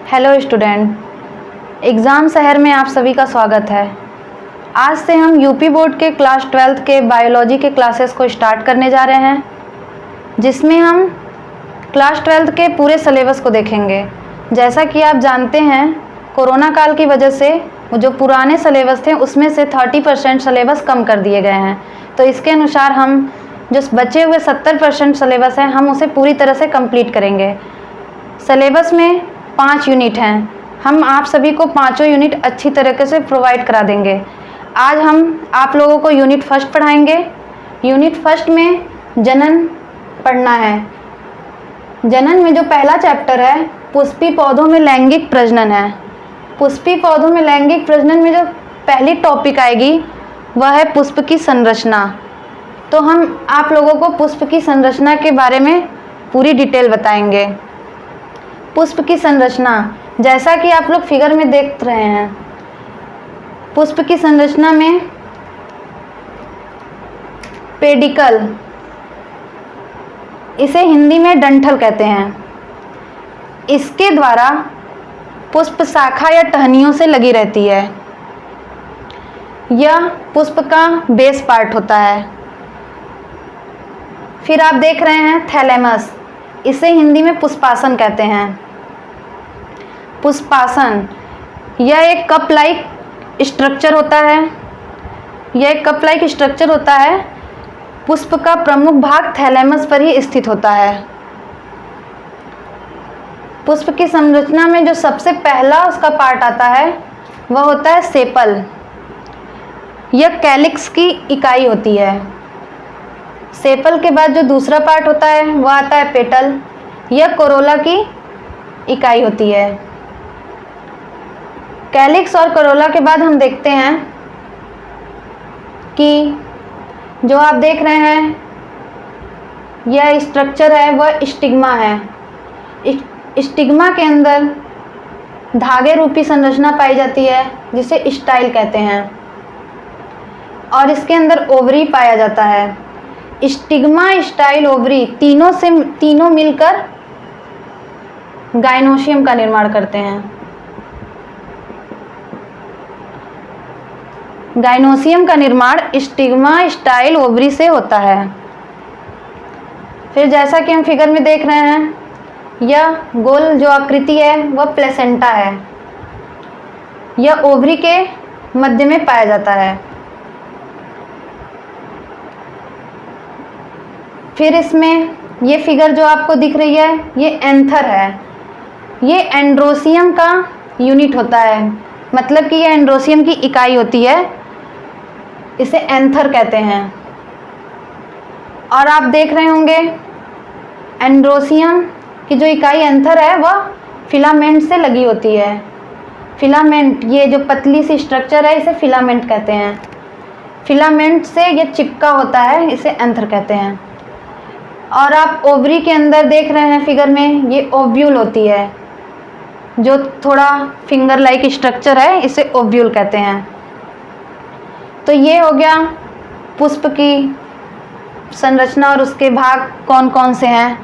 Hello student, exam शहर में आप सभी का स्वागत है। आज से हम यूपी बोर्ड के क्लास 12th के बायोलॉजी के क्लासेस को स्टार्ट करने जा रहे हैं, जिसमें हम क्लास 12th के पूरे सिलेबस को देखेंगे। जैसा कि आप जानते हैं, कोरोना काल की वजह से जो पुराने सिलेबस थे उसमें से 30% सिलेबस कम कर दिए गए हैं। तो इसके अनुसार हम जो बचे हुए 70% सिलेबस है हम उसे पूरी तरह से कंप्लीट करेंगे। सिलेबस में 5 यूनिट हैं। हम आप सभी को पाँचों यूनिट अच्छी तरीके से प्रोवाइड करा देंगे। आज हम आप लोगों को यूनिट फर्स्ट पढ़ाएंगे। यूनिट फर्स्ट में जनन पढ़ना है। जनन में जो पहला चैप्टर है पुष्पी पौधों में लैंगिक प्रजनन है। पुष्पी पौधों में लैंगिक प्रजनन में जो पहली टॉपिक आएगी वह है पुष्प की संरचना। तो हम आप लोगों को पुष्प की संरचना के बारे में पूरी डिटेल बताएंगे। पुष्प की संरचना, जैसा कि आप लोग फिगर में देख रहे हैं, पुष्प की संरचना में पेडिकल, इसे हिंदी में डंठल कहते हैं, इसके द्वारा पुष्प शाखा या टहनियों से लगी रहती है। यह पुष्प का बेस पार्ट होता है। फिर आप देख रहे हैं थैलेमस, इसे हिंदी में पुष्पासन कहते हैं। पुष्पासन यह एक कप लाइक स्ट्रक्चर होता है। यह एक कप लाइक स्ट्रक्चर होता है। पुष्प का प्रमुख भाग थैलेमस पर ही स्थित होता है। पुष्प की संरचना में जो सबसे पहला उसका पार्ट आता है वह होता है सेपल। यह कैलिक्स की इकाई होती है। सेपल के बाद जो दूसरा पार्ट होता है वह आता है पेटल। यह कोरोला की इकाई होती है। कैलिक्स और कोरोला के बाद हम देखते हैं कि जो आप देख रहे हैं यह स्ट्रक्चर है वह स्टिग्मा है। स्टिग्मा के अंदर धागे रूपी संरचना पाई जाती है जिसे स्टाइल कहते हैं, और इसके अंदर ओवरी पाया जाता है। स्टिग्मा, स्टाइल, ओवरी तीनों मिलकर गाइनोशियम का निर्माण करते हैं। गाइनोशियम का निर्माण स्टिग्मा, स्टाइल, ओवरी से होता है। फिर जैसा कि हम फिगर में देख रहे हैं, यह गोल जो आकृति है वह प्लेसेंटा है। यह ओवरी के मध्य में पाया जाता है। फिर इसमें ये फिगर जो आपको दिख रही है ये एंथर है। ये एंड्रोसियम का यूनिट होता है, मतलब कि ये एंड्रोसियम की इकाई होती है, इसे एंथर कहते हैं। और आप देख रहे होंगे एंड्रोसियम की जो इकाई एंथर है वह फिलामेंट से लगी होती है। फिलामेंट, ये जो पतली सी स्ट्रक्चर है इसे फिलामेंट कहते हैं। फिलामेंट से ये चिपका होता है, इसे एंथर कहते हैं। और आप ओवरी के अंदर देख रहे हैं फिगर में, ये ओव्यूल होती है, जो थोड़ा फिंगर लाइक स्ट्रक्चर है, इसे ओव्यूल कहते हैं। तो ये हो गया पुष्प की संरचना और उसके भाग कौन कौन से हैं।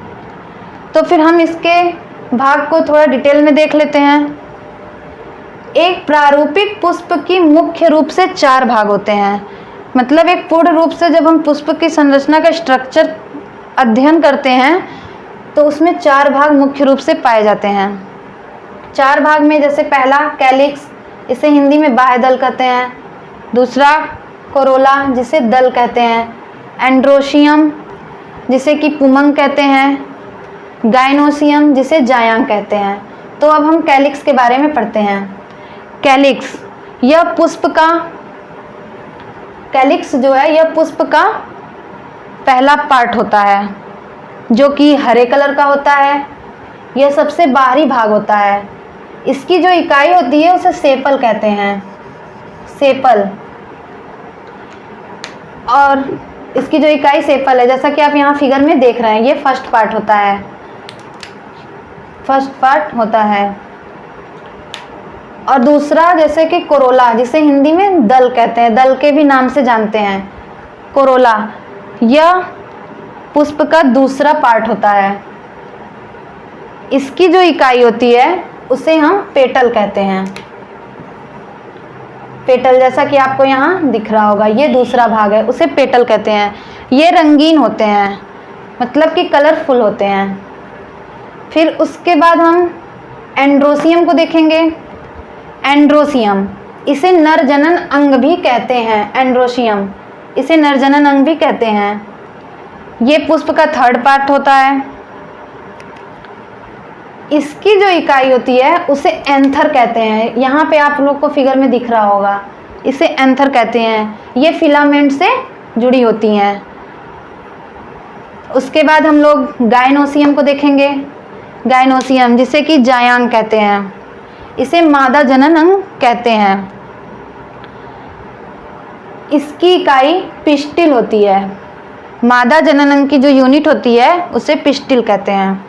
तो फिर हम इसके भाग को थोड़ा डिटेल में देख लेते हैं। एक प्रारूपिक पुष्प की मुख्य रूप से 4 भाग होते हैं। मतलब एक पूर्ण रूप से जब हम पुष्प की संरचना का स्ट्रक्चर अध्ययन करते हैं तो उसमें 4 भाग मुख्य रूप से पाए जाते हैं। 4 भाग में जैसे पहला कैलिक्स, इसे हिंदी में बाह्य दल कहते हैं। दूसरा कोरोला, जिसे दल कहते हैं। एंड्रोशियम, जिसे कि पुमंग कहते हैं। गाइनोसियम, जिसे जायांग कहते हैं। तो अब हम कैलिक्स के बारे में पढ़ते हैं। कैलिक्स, यह पुष्प का, कैलिक्स जो है यह पुष्प का पहला पार्ट होता है, जो कि हरे कलर का होता है। यह सबसे बाहरी भाग होता है। इसकी जो इकाई होती है उसे सेपल कहते हैं। सेपल, और इसकी जो इकाई सेपल है, जैसा कि आप यहाँ फिगर में देख रहे हैं, ये फर्स्ट पार्ट होता है। फर्स्ट पार्ट होता है। और दूसरा जैसे कि कोरोला, जिसे हिंदी में दल कहते हैं, दल के भी नाम से जानते हैं। कोरोला, यह पुष्प का दूसरा पार्ट होता है। इसकी जो इकाई होती है उसे हम पेटल कहते हैं। पेटल जैसा कि आपको यहाँ दिख रहा होगा, ये दूसरा भाग है, उसे पेटल कहते हैं। ये रंगीन होते हैं, मतलब कि कलरफुल होते हैं। फिर उसके बाद हम एंड्रोसियम को देखेंगे। एंड्रोसियम, इसे नर जनन अंग भी कहते हैं। एंड्रोसियम, इसे नर जनन अंग भी कहते हैं। ये पुष्प का थर्ड पार्ट होता है। इसकी जो इकाई होती है उसे एंथर कहते हैं। यहाँ पे आप लोग को फिगर में दिख रहा होगा, इसे एंथर कहते हैं। ये फिलामेंट से जुड़ी होती हैं। उसके बाद हम लोग गायनोसियम को देखेंगे। गायनोसियम, जिसे कि जायांग कहते हैं, इसे मादा जनन अंग कहते हैं। इसकी इकाई पिस्टिल होती है। मादा जनन अंग की जो यूनिट होती है उसे पिस्टिल कहते हैं।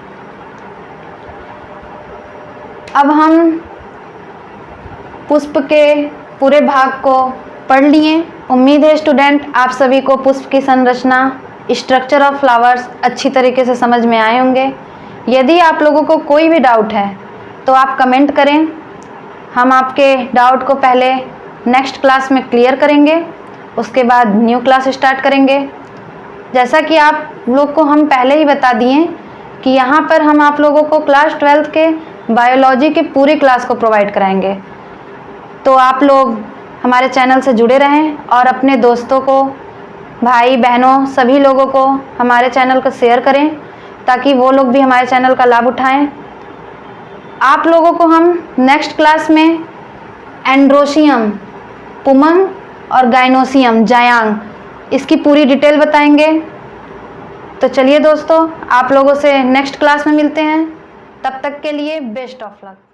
अब हम पुष्प के पूरे भाग को पढ़ लिए। उम्मीद है स्टूडेंट आप सभी को पुष्प की संरचना, स्ट्रक्चर ऑफ फ्लावर्स अच्छी तरीके से समझ में आए होंगे। यदि आप लोगों को कोई भी डाउट है तो आप कमेंट करें, हम आपके डाउट को पहले नेक्स्ट क्लास में क्लियर करेंगे, उसके बाद न्यू क्लास स्टार्ट करेंगे। जैसा कि आप लोग को हम पहले ही बता दिए कि यहाँ पर हम आप लोगों को क्लास 12th के बायोलॉजी के पूरे क्लास को प्रोवाइड कराएंगे। तो आप लोग हमारे चैनल से जुड़े रहें और अपने दोस्तों को, भाई बहनों, सभी लोगों को हमारे चैनल को शेयर करें ताकि वो लोग भी हमारे चैनल का लाभ उठाएं। आप लोगों को हम नेक्स्ट क्लास में एंड्रोसियम, पुमंग और गायनोसियम, जायांग, इसकी पूरी डिटेल बताएंगे। तो चलिए दोस्तों, आप लोगों से नेक्स्ट क्लास में मिलते हैं। तब तक के लिए बेस्ट ऑफ लक।